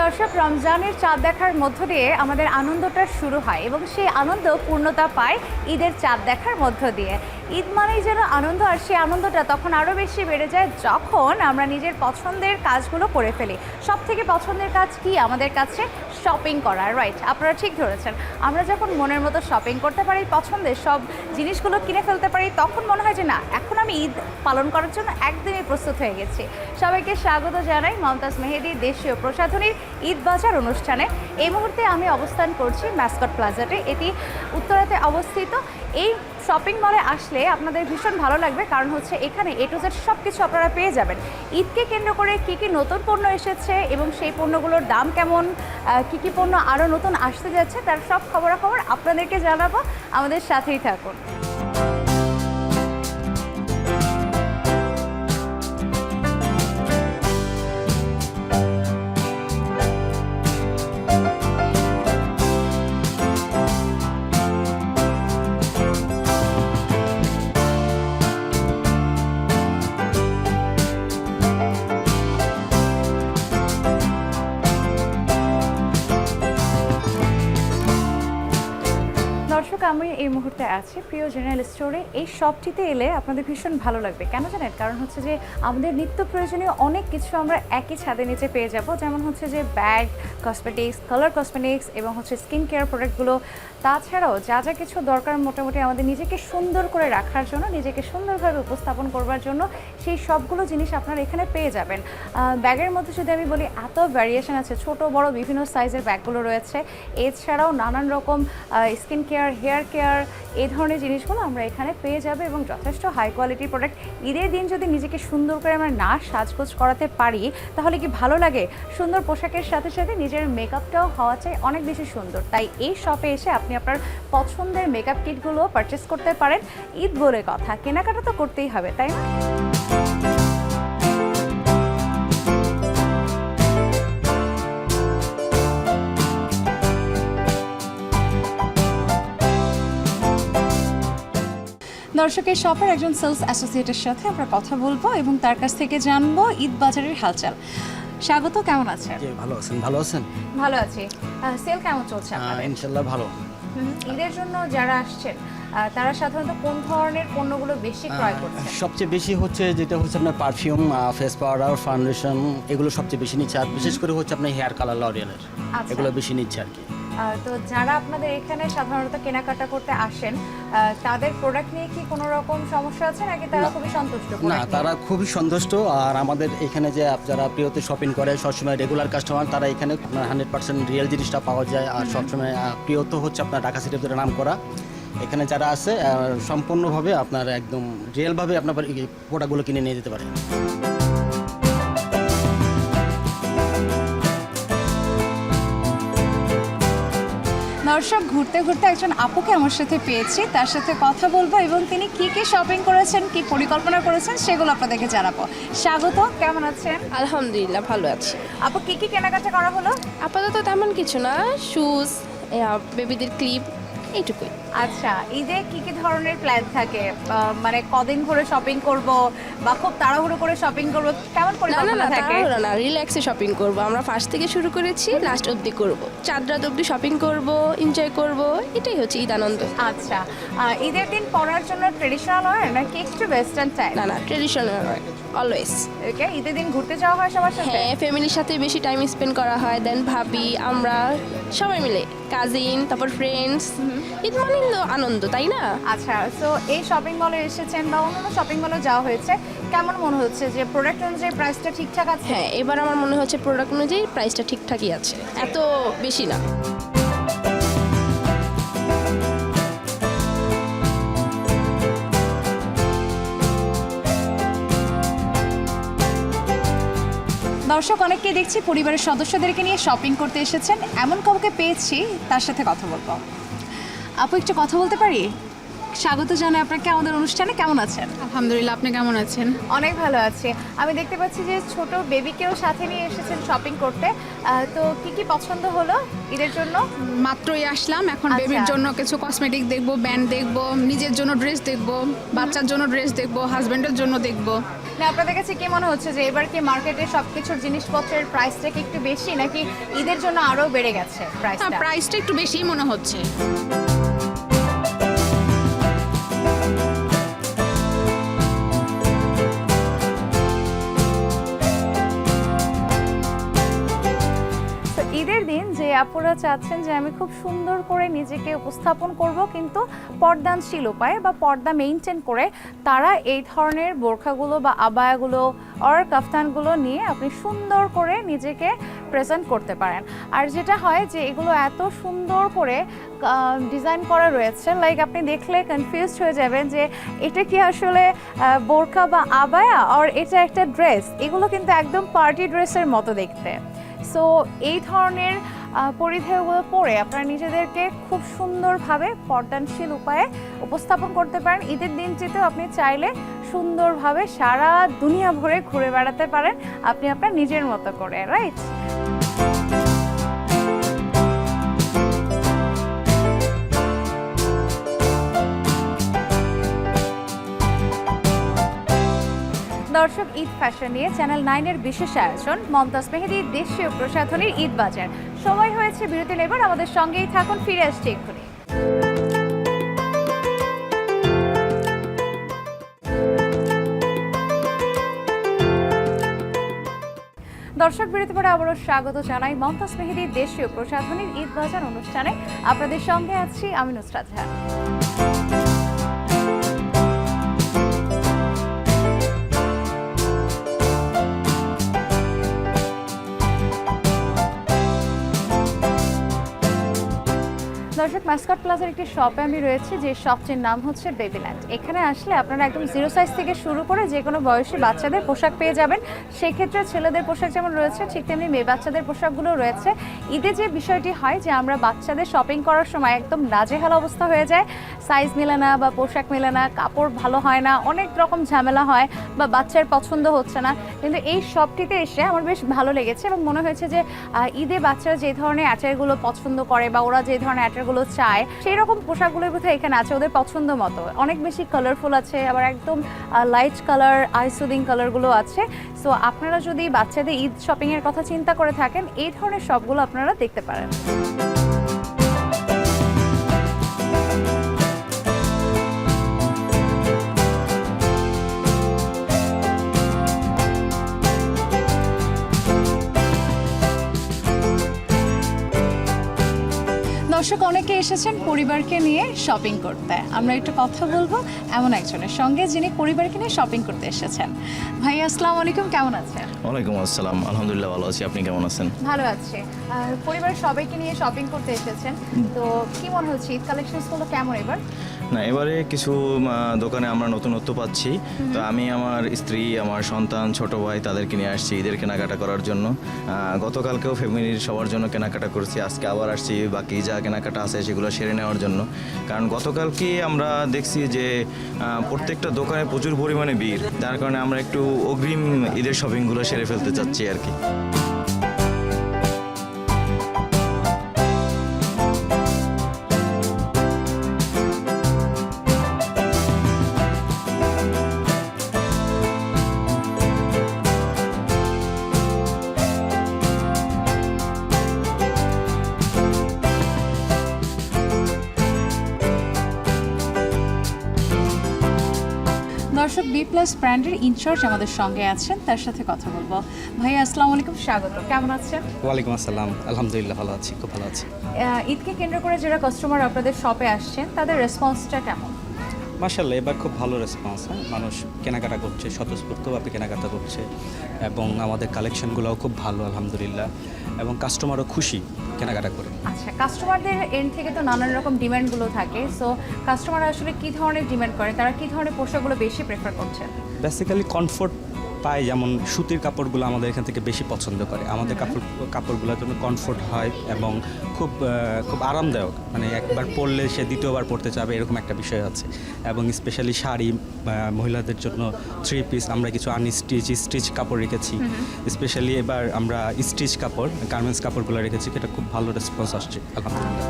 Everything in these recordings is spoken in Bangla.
দর্শক, রমজানের চাঁদ দেখার মধ্য দিয়ে আমাদের আনন্দটা শুরু হয় এবং সেই আনন্দ পূর্ণতা পায় ঈদের চাঁদ দেখার মধ্য দিয়ে। ঈদ মানেই যেন আনন্দ, আর সেই আনন্দটা তখন আরও বেশি বেড়ে যায় যখন আমরা নিজের পছন্দের কাজগুলো করে ফেলি। সব থেকে পছন্দের কাজ কি আমাদের কাছে? শপিং করা, রাইট? আপনারা ঠিক ধরেছেন। আমরা যখন মনের মতো শপিং করতে পারি, পছন্দের সব জিনিসগুলো কিনে ফেলতে পারি, তখন মনে হয় যে না, এখন আমি ঈদ পালন করার জন্য একদমই প্রস্তুত হয়ে গেছি। সবাইকে স্বাগত জানাই মমতাজ মেহেদী দেশীয় প্রসাধনীর ঈদ বাজার অনুষ্ঠানে। এই মুহূর্তে আমি অবস্থান করছি ম্যাসকট প্লাজাতে। এটি উত্তরাতে অবস্থিত। এই শপিং মলে আসলে আপনাদের ভীষণ ভালো লাগবে, কারণ হচ্ছে এখানে এ টু জেড সব কিছু আপনারা পেয়ে যাবেন। ঈদকে কেন্দ্র করে কী কী নতুন পণ্য এসেছে এবং সেই পণ্যগুলোর দাম কেমন, কী কী পণ্য আরও নতুন আসতে যাচ্ছে, তার সব খবরাখবর আপনাদেরকে জানাবো। আমাদের সাথেই থাকুন। দর্শক, আমি এই মুহূর্তে আছি প্রিয় জেনারেল স্টোরে। এই শপটিতে এলে আপনাদের ভীষণ ভালো লাগবে। কেন জানেন? কারণ হচ্ছে যে আমাদের নিত্য প্রয়োজনীয় অনেক কিছু আমরা একই ছাদের নিচে পেয়ে যাব। যেমন হচ্ছে যে ব্যাগ, কসমেটিক্স, কালার কসমেটিক্স এবং হচ্ছে স্কিন কেয়ার প্রোডাক্টগুলো। তাছাড়াও যা যা কিছু দরকার মোটামুটি আমাদের নিজেকে সুন্দর করে রাখার জন্য, নিজেকে সুন্দরভাবে উপস্থাপন করবার জন্য, সেই সবগুলো জিনিস আপনারা এখানে পেয়ে যাবেন। ব্যাগের মধ্যে যদি আমি বলি, এত ভ্যারিয়েশন আছে, ছোট বড় বিভিন্ন সাইজের ব্যাগগুলো রয়েছে। এছাড়াও নানান রকম স্কিন কেয়ার, হেয়ার কেয়ার, এই ধরনের জিনিসগুলো আমরা এখানে পেয়ে যাবে এবং যথেষ্ট হাই কোয়ালিটির প্রোডাক্ট। ঈদের দিন যদি নিজেকে সুন্দর করে আমরা না সাজগোজ করাতে পারি, তাহলে কি ভালো লাগে? সুন্দর পোশাকের সাথে সাথে নিজের মেকআপটাও হওয়া চাই অনেক বেশি সুন্দর। তাই এই শপে এসে আপনি আপনার পছন্দের মেকআপ কিটগুলো পারচেস করতে পারেন। ঈদ বলে কথা, কেনাকাটা তো করতেই হবে, তাই না? দর্শকের শপের একজন সেলস অ্যাসোসিয়েটের সাথে আমরা কথা বলবো এবং তার কাছ থেকে জানবো ঈদ বাজারের হালচাল। স্বাগত, কেমন আছেন? ভালো আছেন? ভালো আছেন? ভালো আছি। সেল কেমন চলছে আপনাদের? ইনশাআল্লাহ ভালো। ঈদের জন্য যারা আসছেন তারা সাধারণত কোন ধরনের পণ্যগুলো বেশি ক্রয় করছেন? সবচেয়ে বেশি হচ্ছে যেটা হচ্ছে আপনার পারফিউম, ফেস পাউডার, ফাউন্ডেশন, এগুলো সবচেয়ে বেশি নিচ্ছে। আর বিশেষ করে হচ্ছে আপনার হেয়ার কালার, লরিয়ালের এগুলো বেশি নিচ্ছে আর কি। তো যারা আপনাদের এখানে সাধারণত কেনাকাটা করতে আসেন, তাদের প্রোডাক্ট নিয়ে কি কোনো রকম সমস্যা আছে নাকি তারা খুবই সন্তুষ্ট? না, তারা খুবই সন্তুষ্ট। আর আমাদের এখানে যে যারা প্রিয়তে শপিং করে, সবসময় রেগুলার কাস্টমার, তারা এখানে আপনার 100% রিয়েল জিনিসটা পাওয়া যায়। আর সবসময় প্রিয়ত হচ্ছে আপনার ঢাকা সিটির ভিতরে নাম করা। এখানে যারা আছে সম্পূর্ণভাবে আপনার একদম রিয়েলভাবে আপনার প্রোডাক্টগুলো কিনে নিয়ে যেতে পারে। দর্শক, ঘুরতে ঘুরতে একজন আপুকে আমার সাথে পেয়েছি, তার সাথে কথা বলবো এবং তিনি কি কি শপিং করেছেন, কি পরিকল্পনা করেছেন, সেগুলো আপনাদেরকে জানাবো। স্বাগত, কেমন আছেন? আলহামদুলিল্লাহ ভালো আছি। আপু, কি কি কেনাকাটা করা হলো? আপাতত তেমন কিছু না, শুজ, বেবিদের ক্লিপ, এইটুকুই। আচ্ছা, ঈদে কি কি ধরনের প্ল্যান থাকে? মানে কদিন ধরে শপিং করব বা খুব তাড়াহুড়ো করে শপিং করব, কেমন পরিকল্পনা থাকে? না, রিল্যাক্সে শপিং করব। আমরা ফার্স্ট থেকে শুরু করেছি, লাস্ট অবধি করব। চাঁদ রাত অবধি শপিং করব, এনজয় করব, এটাই হচ্ছে ঈদ আনন্দ। আচ্ছা, ঈদের দিন পরার জন্য ট্রেডিশনাল হয় নাকি একটু ওয়েস্টার্ন টাইপ? না, ট্রেডিশনাল হয় অলওয়েজ। ওকে, ঈদের দিন ঘুরতে যাওয়া হয় সবার সাথে? হ্যাঁ, ফ্যামিলির সাথে বেশি টাইম স্পেন্ড করা হয়। দেন ভাবি, আমরা সবাই মিলে, কাজিন, তারপর ফ্রেন্ডস। ঈদ মানে আনন্দ, তাই না? আচ্ছা, তো এই শপিং মলে এসেছেন বা অন্যান্য শপিং মলে যাওয়া হয়েছে, কেমন মনে হচ্ছে যে প্রোডাক্ট অনুযায়ী প্রাইসটা ঠিকঠাক আছে? হ্যাঁ, এবার আমার মনে হচ্ছে প্রোডাক্ট অনুযায়ী প্রাইসটা ঠিকঠাকই আছে, এত বেশি না। দর্শক, অনেককে দেখছি পরিবারের সদস্যদেরকে নিয়ে শপিং করতে এসেছেন। এমন কাউকে পেয়েছি, তার সাথে কথা বলবো। আপু, একটু কথা বলতে পারি? স্বাগত জানাই আপনাকে আমাদের অনুষ্ঠানে। কেমন আছেন? আলহামদুলিল্লাহ, আপনি কেমন আছেন? অনেক ভালো আছি। আমি দেখতে পাচ্ছি যে ছোট বেবিকেও সাথে নিয়ে এসেছেন শপিং করতে। তো কি কি পছন্দ হলো ঈদের জন্য? মাত্রই আসলাম, এখন আচ্ছা। বেবির জন্য কিছু কসমেটিক দেখবো, ব্যান্ড দেখবো, নিজের জন্য ড্রেস দেখবো, বাচ্চার জন্য ড্রেস দেখবো, হাজবেন্ডের জন্য দেখবো। না আপনাদের কাছে কি মনে হচ্ছে যে এবার কি মার্কেটে সবকিছুর জিনিসপত্রের প্রাইসটা কি একটু বেশি নাকি ঈদের জন্য আরো বেড়ে গেছে প্রাইসটা? প্রাইসটা একটু বেশিই মনে হচ্ছে। তো ঈদের দিন যে আপুরা চাচ্ছেন যে আমি খুব সুন্দর করে নিজেকে উপস্থাপন করব কিন্তু পর্দানশীল উপায়ে বা পর্দা মেইনটেইন করে, তারা এই ধরনের বোরখাগুলো বা আবায়াগুলো আর কাফতানগুলো নিয়ে আপনি সুন্দর করে নিজেকে প্রেজেন্ট করতে পারেন। আর যেটা হয় যে এগুলো এত সুন্দর করে ডিজাইন করা রয়েছে, লাইক আপনি দেখলে কনফিউজড হয়ে যাবেন যে এটা কি আসলে বোরখা বা আবায়া আর এটা একটা ড্রেস। এগুলো কিন্তু একদম পার্টি ড্রেসের মতো দেখতে। সো এই ধরনের পরিধেয়গুলো পরে আপনারা নিজেদেরকে খুব সুন্দরভাবে পর্দানশীল উপায়ে উপস্থাপন করতে পারেন। ঈদের দিনটিতেও আপনি চাইলে সুন্দরভাবে সারা দুনিয়া ভরে ঘুরে বেড়াতে পারেন আপনি আপনার নিজের মতো করে, রাইট? দর্শক, ঈদ ফ্যাশন নিয়ে চ্যানেল 9-এর বিশেষ আয়োজন মমতাজ মেহেদী দেশীয় প্রসাধনীর ঈদ বাজার। সময় হয়েছে বিরতি নেবার, আমাদের সঙ্গেই থাকুন, ফিরে আসছি এক্ষুনি। দর্শক, বিরতি পরে আবারও স্বাগত জানাই মমতাজ মেহেদী দেশীয় প্রসাধনীর ঈদ বাজার অনুষ্ঠানে। আপনাদের সঙ্গে আছি আমি নুসরাত জাহান। দর্শক, মাস্কট প্লাজার একটি শপে আমি রয়েছি, যে শপটির নাম হচ্ছে বেবিল্যান্ড। এখানে আসলে আপনারা একদম 0 সাইজ থেকে শুরু করে যে কোনো বয়সী বাচ্চাদের পোশাক পেয়ে যাবেন। সেক্ষেত্রে ছেলেদের পোশাক যেমন রয়েছে ঠিক তেমনি মেয়ে বাচ্চাদের পোশাকগুলো রয়েছে। ঈদে যে বিষয়টি হয় যে আমরা বাচ্চাদের শপিং করার সময় একদম নাজেহাল অবস্থা হয়ে যায়, সাইজ মেলে না বা পোশাক মেলে না, কাপড় ভালো হয় না, অনেক রকম ঝামেলা হয় বা বাচ্চার পছন্দ হচ্ছে না। কিন্তু এই শপটিতে এসে আমার বেশ ভালো লেগেছে এবং মনে হয়েছে যে ঈদে বাচ্চারা যে ধরনের অ্যাটায়ারগুলো পছন্দ করে বা ওরা যে ধরনের অ্যাটায়ারগুলো চায় সেই রকম পোশাকগুলোর বোধহয় এখানে আছে ওদের পছন্দ মতো। অনেক বেশি কালারফুল আছে, আবার একদম লাইট কালার, আই সুদিং কালারগুলো আছে। সো আপনারা যদি বাচ্চাদের ঈদ শপিংয়ের কথা চিন্তা করে থাকেন, এই ধরনের শপগুলো আপনারা দেখতে পারেন। দর্শক, অনেকে এসেছেন পরিবারকে নিয়ে শপিং করতে। আমরা একটু কথা বলবো এমন একজনের সঙ্গে যিনি পরিবারকে নিয়ে শপিং করতে এসেছেন। ভাই আসসালামু আলাইকুম, কেমন আছেন? ওয়ালাইকুম আসসালাম, আলহামদুলিল্লাহ ভালো আছি। আপনি কেমন আছেন? ভালো আছি। পরিবারের সবাইকে নিয়ে শপিং করতে এসেছেন, তো কি মনে হচ্ছে ঈদ কালেকশনসগুলো কেমন এবার? না, এবারে কিছু দোকানে আমরা নতুনত্ব পাচ্ছি। তো আমি আমার স্ত্রী, আমার সন্তান, ছোট ভাই তাদেরকে নিয়ে আসছি ঈদের কেনাকাটা করার জন্য। গতকালকেও ফ্যামিলির সবার জন্য কেনাকাটা করেছি, আজকে আবার আসছি বাকি যা কেনাকাটা আছে সেগুলো সেরে নেওয়ার জন্য। কারণ গতকালকে আমরা দেখছি যে প্রত্যেকটা দোকানে প্রচুর পরিমাণে ভিড়, যার কারণে আমরা একটু অগ্রিম ঈদের শপিংগুলো সেরে ফেলতে চাচ্ছি আর কি। দর্শক, বি প্লাস ব্র্যান্ডের ইনচার্জ আমাদের সঙ্গে আছেন, তার সাথে কথা বলবো। ভাইয়া আসসালামু আলাইকুম, স্বাগত, কেমন আছেন? ওয়ালাইকুম আসসালাম, আলহামদুলিল্লাহ ভালো আছি, খুব ভালো আছি। ঈদকে কেন্দ্র করে যারা কাস্টমার আপনাদের শপে আসছেন তাদের রেসপন্সটা কেমন? মাশাআল্লাহ, এবার খুব ভালো রেসপন্স। মানুষ কেনাকাটা করছে, স্বতঃস্ফূর্তভাবে কেনাকাটা করছে এবং আমাদের কালেকশনগুলোও খুব ভালো আলহামদুলিল্লাহ, এবং কাস্টমারও খুশি কেনাকাটা করে। আচ্ছা, কাস্টমারদের এন্ড থেকে তো নানান রকম ডিমান্ডগুলো থাকে, সো কাস্টমার আসলে কি ধরনের ডিমান্ড করে, তারা কি ধরনের পোশাকগুলো বেশি প্রেফার করছেন? বেসিক্যালি কমফোর্ট পায়, যেমন সুতির কাপড়গুলো আমাদের এখান থেকে বেশি পছন্দ করে। আমাদের কাপড়গুলোর জন্য কমফোর্ট হয় এবং খুব খুব আরামদায়ক, মানে একবার পরলে সে দ্বিতীয়বার পরতে চাবে এরকম একটা বিষয় আছে। এবং স্পেশালি শাড়ি, মহিলাদের জন্য 3 পিস আমরা কিছু স্টিচ কাপড় রেখেছি। স্পেশালি এবার আমরা স্টিচ কাপড়, গার্মেন্টস কাপড়গুলো রেখেছি, এটা খুব ভালো রেসপন্স আসছে আলহামদুলিল্লাহ।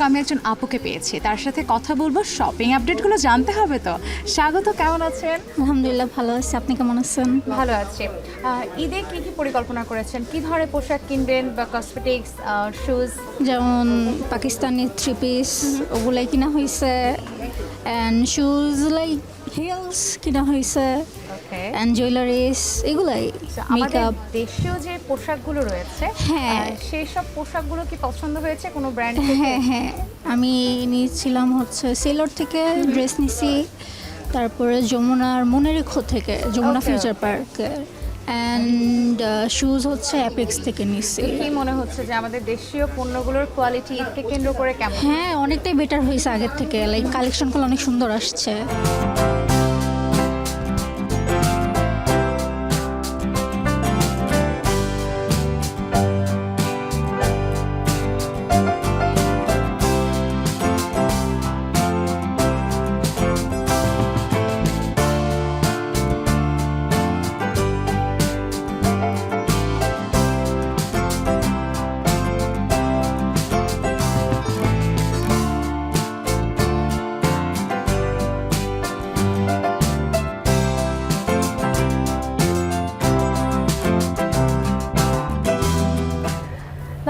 দর্শক, আমি একজন আপুকে পেয়েছি, তার সাথে কথা বলবো, শপিং আপডেটগুলো জানতে হবে তো। স্বাগত, কেমন আছেন? আলহামদুলিল্লাহ ভালো আছি, আপনি কেমন আছেন? ভালো আছি। ঈদে কি কি পরিকল্পনা করেছেন? কি ধরনের পোশাক কিনবেন বা কসমেটিক্স, শুজ? যেমন পাকিস্তানি থ্রি পিস ওগুলাই কিনা হয়েছে, অ্যান্ড শুজ লাইক হিলস কিনা হয়েছে, ওকে। অ্যান্ড জুয়েলারিস এগুলাই, আমাদের মেকআপ। দেশীয় যে পোশাকগুলো রয়েছে, হ্যাঁ। সেই সব পোশাকগুলো কি পছন্দ হয়েছে কোনো ব্র্যান্ড হ্যাঁ হ্যাঁ, আমি নিয়েছিলাম হচ্ছে সেলর থেকে ড্রেস নিছি, তারপরে যমুনার মনেরেখো থেকে, যমুনা Okay. ফিউচার পার্কে, অ্যান্ড শুজ হচ্ছে অ্যাপেক্স থেকে নিছি। কি মনে হচ্ছে যে আমাদের দেশীয় পণ্যগুলোর কোয়ালিটি ঈদকে কেন্দ্র করে কেমন? হ্যাঁ, অনেকটাই বেটার হয়েছে আগের থেকে, লাইক কালেকশনগুলো অনেক সুন্দর আসছে।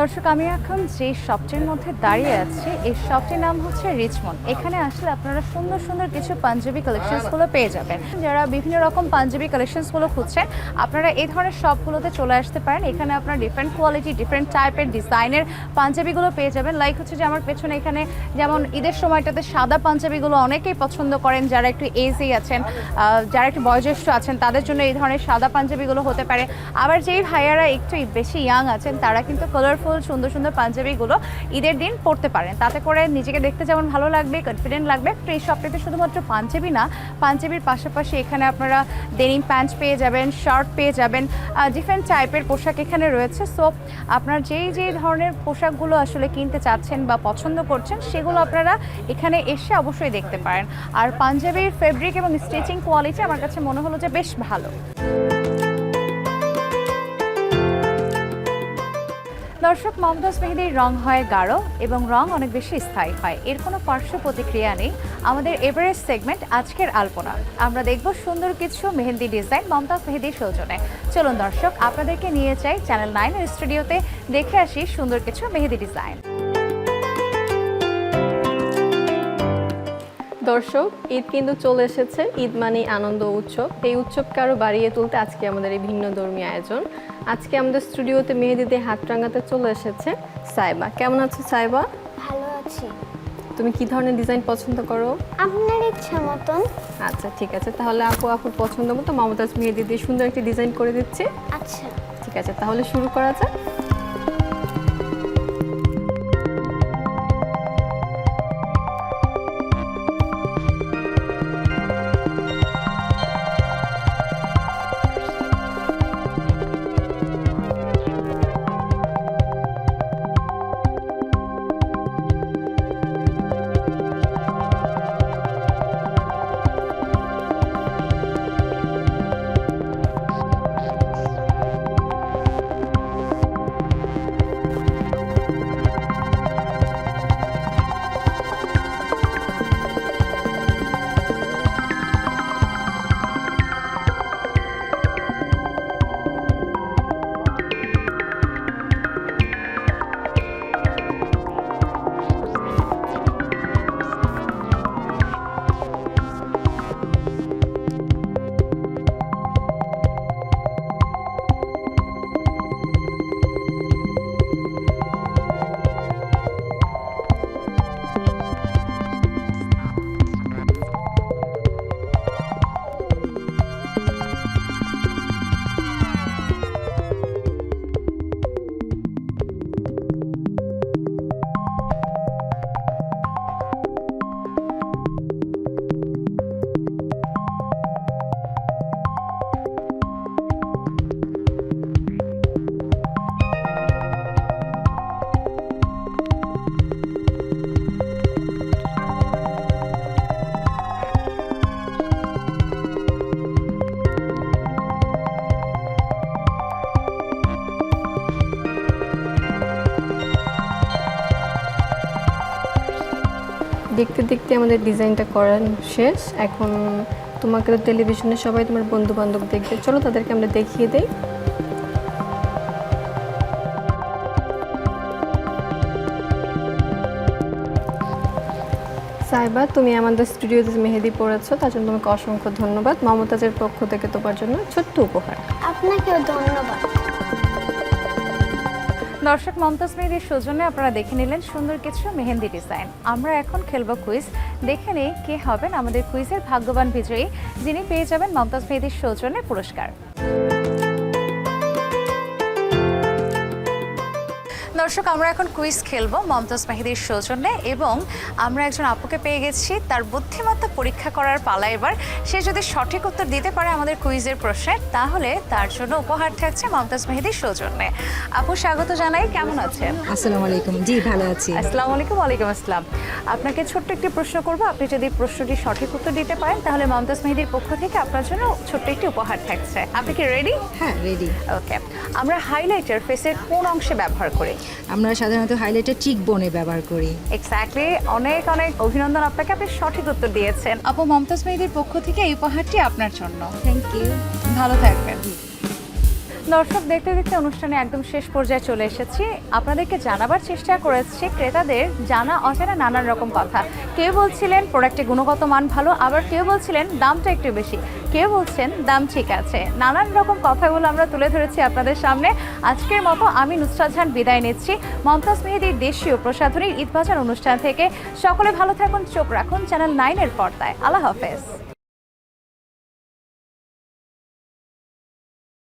দর্শক, আমি এখন যে শপটির মধ্যে দাঁড়িয়ে আছি, এই শপটির নাম হচ্ছে রিচমন্ড। এখানে আসলে আপনারা সুন্দর সুন্দর কিছু পাঞ্জাবি কালেকশনসগুলো পেয়ে যাবেন। যারা বিভিন্ন রকম পাঞ্জাবি কালেকশনসগুলো খুঁজছেন, আপনারা এই ধরনের শপগুলোতে চলে আসতে পারেন। এখানে আপনারা ডিফারেন্ট কোয়ালিটি, ডিফারেন্ট টাইপের ডিজাইনের পাঞ্জাবিগুলো পেয়ে যাবেন। লাইক হচ্ছে যে আমার পেছনে এখানে যেমন ঈদের সময়টাতে সাদা পাঞ্জাবিগুলো অনেকেই পছন্দ করেন, যারা একটু এজি আছেন, যারা একটু বয়োজ্যেষ্ঠ আছেন, তাদের জন্য এই ধরনের সাদা পাঞ্জাবিগুলো হতে পারে। আবার যেই ভাইয়ারা একটু বেশি ইয়াং আছেন, তারা কিন্তু কালারফুল সুন্দর সুন্দর পাঞ্জাবিগুলো ঈদের দিন পরতে পারেন। তাতে করে নিজেকে দেখতে যেমন ভালো লাগবে, কনফিডেন্ট লাগবে। তো এই শপটিতে শুধুমাত্র পাঞ্জাবি না, পাঞ্জাবির পাশাপাশি এখানে আপনারা ডেনিম প্যান্ট পেয়ে যাবেন, শার্ট পেয়ে যাবেন, ডিফারেন্ট টাইপের পোশাক এখানে রয়েছে। সো আপনার যেই ধরনের পোশাকগুলো আসলে কিনতে চাচ্ছেন বা পছন্দ করছেন, সেগুলো আপনারা এখানে এসে অবশ্যই দেখতে পারেন। আর পাঞ্জাবির ফেব্রিক এবং স্টিচিং কোয়ালিটি আমার কাছে মনে হলো যে বেশ ভালো। দর্শক, মমতাজ মেহেদীর রং হয় গাঢ় এবং রং অনেক বেশি স্থায়ী হয়, এর কোনো পার্শ্ব প্রতিক্রিয়া নেই। আমাদের এভারেস্ট সেগমেন্ট আজকের আলপনা, আমরা দেখব সুন্দর কিছু মেহেন্দি ডিজাইন মমতাজ মেহেদীর সৌজন্যে। চলুন দর্শক, আপনাদেরকে নিয়ে যাই চ্যানেল 9 এর স্টুডিওতে, দেখে আসি সুন্দর কিছু মেহেদি ডিজাইন। দর্শক, ঈদ কিন্তু চলে এসেছে। ঈদ মানেই আনন্দ উৎসব। এই উৎসবকে আরও বাড়িয়ে তুলতে আজকে আমাদের এই ভিন্ন ধর্মী আয়োজন। আজকে আমাদের স্টুডিওতে মেহেদি দিয়ে হাত রাঙাতে চলে এসেছে সাইবা। কেমন আছো সাইবা? ভালো আছি। তুমি কি ধরনের ডিজাইন পছন্দ করো? আপনার ইচ্ছা মতন। আচ্ছা ঠিক আছে, তাহলে আপুর পছন্দ মতো মমতাজ মেহেদি দিয়ে সুন্দর একটি ডিজাইন করে দিচ্ছি। আচ্ছা ঠিক আছে, তাহলে শুরু করা যাক। দেখতে দেখতে আমাদের ডিজাইনটা করা শেষ। এখন তোমাকে তো টেলিভিশনে সবাই তোমার বন্ধু বান্ধব দেখবে, চলো তাদেরকে আমরা দেখিয়ে দেই। সাইবা, তুমি আমাদের স্টুডিওতে মেহেদি পড়েছো, তার জন্য তোমাকে অসংখ্য ধন্যবাদ। মমতাজের পক্ষ থেকে তোমার জন্য ছোট্ট উপহার। আপনাকেও ধন্যবাদ। দর্শক, মমতাজ মেহেদির সৌজন্যে আপনারা দেখে নিলেন সুন্দর কিছু মেহেন্দি ডিজাইন। আমরা এখন খেলবো কুইজ। দেখে নেই কে হবেন আমাদের কুইজের ভাগ্যবান বিজয়ী, যিনি পেয়ে যাবেন মমতাজ মেহেদির সৌজন্যে পুরস্কার। দর্শক, আমরা এখন কুইজ খেলবো মমতাজ মেহেদির সৌজন্যে এবং আমরা একজন আপুকে পেয়ে গেছি। তার বুদ্ধিমত্তা পরীক্ষা করার পালা এবার। সে যদি সঠিক উত্তর দিতে পারে আমাদের কুইজের প্রশ্নে, তাহলে তার জন্য উপহার থাকছে মমতাজ মেহেদির সৌজন্যে। আপু, স্বাগত জানাই, কেমন আছেন? আসসালামু আলাইকুম। জি, ভালো আছি। আসসালামু আলাইকুম। ওয়ালাইকুম আসসালাম। আপনাকে ছোট্ট একটি প্রশ্ন করব, আপনি যদি প্রশ্নটি সঠিক উত্তর দিতে পারেন তাহলে মমতাজ মেহেদির পক্ষ থেকে আপনার জন্য ছোট্ট একটি উপহার থাকছে। আপনি কি রেডি? হ্যাঁ, রেডি। ওকে। আমরা হাইলাইটার ফেসের কোন অংশে ব্যবহার করি? আমরা সাধারণত হাইলাইটার চিক বোনে ব্যবহার করি। এক্স্যাক্টলি। অনেক অনেক অভিনন্দন আপনাকে, আপনি সঠিক উত্তর দিয়েছেন। আপু, মমতাজ মেহেদির পক্ষ থেকে এই উপহারটি আপনার জন্য। Thank you. ভালো থাকবেন। দর্শক, দেখতে দেখতে অনুষ্ঠানে একদম শেষ পর্যায়ে চলে এসেছি। আপনাদেরকে জানাবার চেষ্টা করেছি ক্রেতাদের জানা অজানা নানান রকম কথা। কেউ বলছিলেন প্রোডাক্টের গুণগত মান ভালো, আবার কেউ বলছিলেন দামটা একটু বেশি, কেউ বলছেন দাম ঠিক আছে। নানান রকম কথাগুলো আমরা তুলে ধরেছি আপনাদের সামনে। আজকের মতো আমি নুসরাত জাহান বিদায় নিচ্ছি মমতাজ মেহেদির দেশীয় প্রসাধনীর ঈদবাজার অনুষ্ঠান থেকে। সকলে ভালো থাকুন, চোখ রাখুন চ্যানেল 9 এর পর্দায়। আল্লাহ হাফেজ।